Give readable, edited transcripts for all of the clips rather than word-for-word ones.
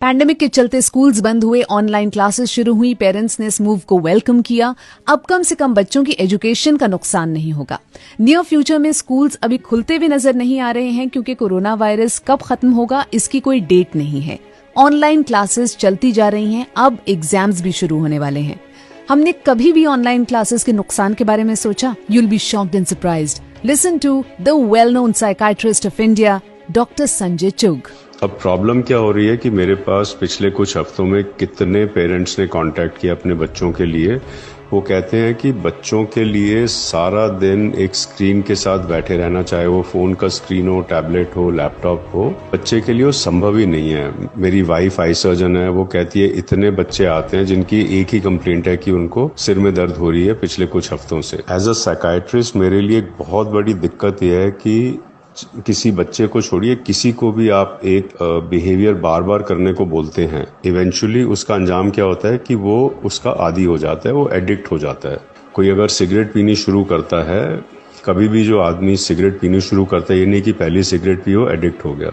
Pandemic के चलते schools बंद हुए, ऑनलाइन क्लासेस शुरू हुई, पेरेंट्स ने इस मूव को वेलकम किया। अब कम से कम बच्चों की एजुकेशन का नुकसान नहीं होगा। नियर फ्यूचर में स्कूल्स अभी खुलते हुए नजर नहीं आ रहे हैं क्योंकि कोरोना वायरस कब खत्म होगा इसकी कोई डेट नहीं है। ऑनलाइन क्लासेस चलती जा रही हैं, अब एग्जाम्स भी शुरू होने वाले हैं। हमने कभी भी ऑनलाइन क्लासेस के नुकसान के बारे में सोचा? You'll be shocked and surprised. Listen to the well-known psychiatrist of India, Dr. Sanjay Chugh. अब प्रॉब्लम क्या हो रही है कि मेरे पास पिछले कुछ हफ्तों में कितने पेरेंट्स ने कांटेक्ट किया अपने बच्चों के लिए। वो कहते हैं कि बच्चों के लिए सारा दिन एक स्क्रीन के साथ बैठे रहना, चाहे वो फोन का स्क्रीन हो, टैबलेट हो, लैपटॉप हो, बच्चे के लिए वो संभव ही नहीं है। मेरी वाइफ आई सर्जन है, वो कहती है इतने बच्चे आते हैं जिनकी एक ही कंप्लेंट है कि उनको सिर में दर्द हो रही है पिछले कुछ हफ्तों से। एज अ साइकाइट्रिस्ट मेरे लिए एक बहुत बड़ी दिक्कत यह है कि किसी बच्चे को छोड़िए, किसी को भी आप एक बिहेवियर बार बार करने को बोलते हैं, इवेंचुअली उसका अंजाम क्या होता है कि वो उसका आदी हो जाता है, वो एडिक्ट हो जाता है। कोई अगर सिगरेट पीनी शुरू करता है, कभी भी जो आदमी सिगरेट पीनी शुरू करता है, ये नहीं कि पहली सिगरेट पी वो एडिक्ट हो गया।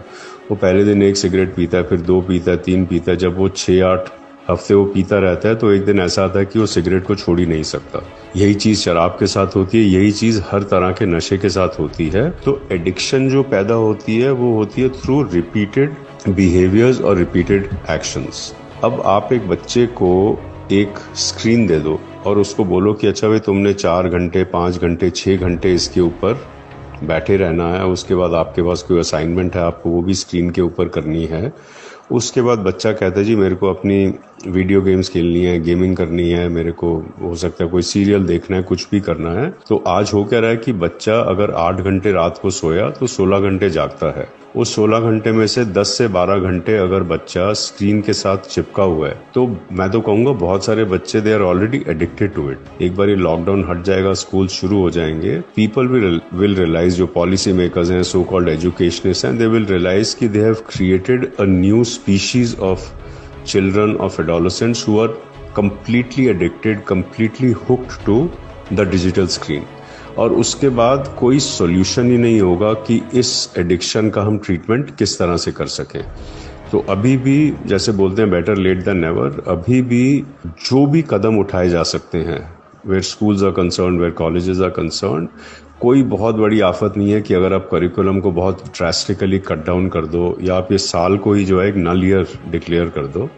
वो पहले दिन एक सिगरेट पीता है, फिर 2 पीता है, 3 पीता है। जब वो 6-8 हफ्ते वो पीता रहता है तो एक दिन ऐसा आता है कि वो सिगरेट को छोड़ ही नहीं सकता। यही चीज शराब के साथ होती है, यही चीज हर तरह के नशे के साथ होती है। तो एडिक्शन जो पैदा होती है वो होती है थ्रू रिपीटेड बिहेवियर्स और रिपीटेड एक्शंस। अब आप एक बच्चे को एक स्क्रीन दे दो और उसको बोलो कि अच्छा भाई तुमने 4 घंटे, 5 घंटे, 6 घंटे इसके ऊपर बैठे रहना है, उसके बाद आपके पास कोई असाइनमेंट है, आपको वो भी स्क्रीन के ऊपर करनी है। उसके बाद बच्चा कहता है जी मेरे को अपनी वीडियो गेम्स खेलनी है, गेमिंग करनी है, मेरे को हो सकता है कोई सीरियल देखना है, कुछ भी करना है। तो आज हो क्या रहा है कि बच्चा अगर 8 घंटे रात को सोया तो 16 घंटे जागता है। उस 16 घंटे में से 10 से 12 घंटे अगर बच्चा स्क्रीन के साथ चिपका हुआ है, तो मैं तो कहूंगा बहुत सारे बच्चे they are already addicted to it. एक बार ये लॉकडाउन हट जाएगा, स्कूल शुरू हो जाएंगे, पीपल विल रियलाइज, जो पॉलिसी मेकर्स हैं, सो कॉल्ड एजुकेशनिस्ट हैं, दे विल रियलाइज कि they have created a new species of children of adolescents who are completely addicted, completely hooked to the digital screen। और उसके बाद कोई solution ही नहीं होगा कि इस एडिक्शन का हम ट्रीटमेंट किस तरह से कर सकें। तो अभी भी जैसे बोलते हैं बेटर लेट देन नेवर, अभी भी जो भी कदम उठाए जा सकते हैं, where schools are concern, where colleges are concern, कोई बहुत बड़ी आफत नहीं है कि अगर आप करिकुलम को बहुत ड्रास्टिकली कट डाउन कर दो या आप ये साल को ही जो है एक नल ईयर डिक्लेयर कर दो।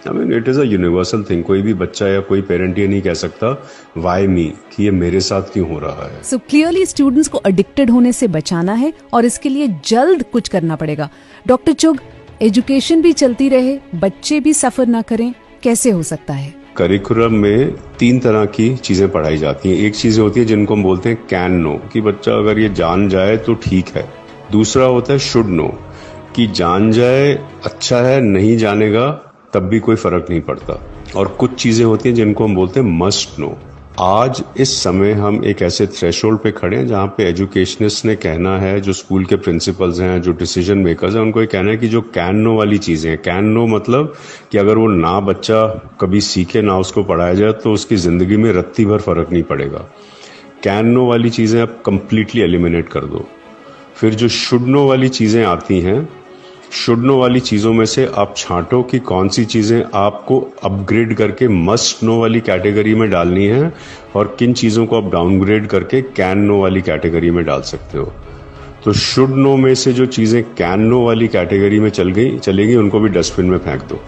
I mean it is a universal thing. कोई भी बच्चा या कोई पेरेंट ये नहीं कह सकता व्हाई मी, कि ये मेरे साथ क्यों हो रहा है। सो क्लियरली स्टूडेंट्स को एडिक्टेड होने से बचाना है और इसके लिए जल्द कुछ करना पड़ेगा। डॉक्टर चुग, एजुकेशन भी चलती रहे, बच्चे भी सफर ना करें, कैसे हो सकता है? करिकुलम में 3 तरह की चीजें पढ़ाई जाती हैं। एक चीज होती है जिनको हम बोलते हैं कैन नो, कि बच्चा अगर ये जान जाए तो ठीक है। दूसरा होता है शुड नो, कि जान जाए अच्छा है, नहीं जानेगा तब भी कोई फर्क नहीं पड़ता। और कुछ चीजें होती हैं जिनको हम बोलते हैं मस्ट नो। आज इस समय हम एक ऐसे थ्रेशोल्ड पे खड़े हैं जहां पे एजुकेशनिस्ट ने कहना है, जो स्कूल के प्रिंसिपल्स हैं, जो डिसीजन मेकर्स हैं, उनको ये कहना है कि जो कैन नो वाली चीजें हैं, कैन नो मतलब कि अगर वो ना बच्चा कभी सीखे, ना उसको पढ़ाया जाए, तो उसकी जिंदगी में रत्ती भर फर्क नहीं पड़ेगा। कैन नो वाली चीजें आप कंप्लीटली एलिमिनेट कर दो। फिर जो शुड नो वाली चीजें आती हैं, शुड नो वाली चीजों में से आप छांटो कि कौन सी चीजें आपको अपग्रेड करके मस्ट नो वाली कैटेगरी में डालनी है और किन चीजों को आप डाउनग्रेड करके कैन नो वाली कैटेगरी में डाल सकते हो। तो शुड नो में से जो चीजें कैन नो वाली कैटेगरी में चलेगी उनको भी डस्टबिन में फेंक दो।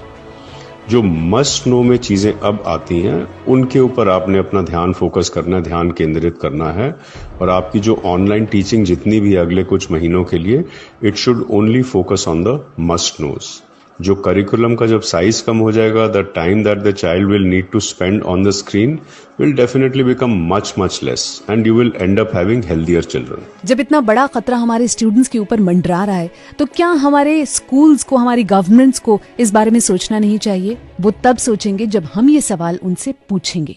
जो मस्ट नो में चीजें अब आती हैं उनके ऊपर आपने अपना ध्यान फोकस करना है, ध्यान केंद्रित करना है। और आपकी जो ऑनलाइन टीचिंग जितनी भी अगले कुछ महीनों के लिए, it should only focus on the must knows. जो करिकुलम का जब साइज कम हो जाएगा, the time that the child will need to spend on the screen will definitely become much less and you will end up having healthier children. जब इतना बड़ा खतरा हमारे स्टूडेंट्स के ऊपर मंडरा रहा है, तो क्या हमारे स्कूल्स को, हमारी गवर्नमेंट्स को इस बारे में सोचना नहीं चाहिए? वो तब सोचेंगे जब हम ये सवाल उनसे पूछेंगे।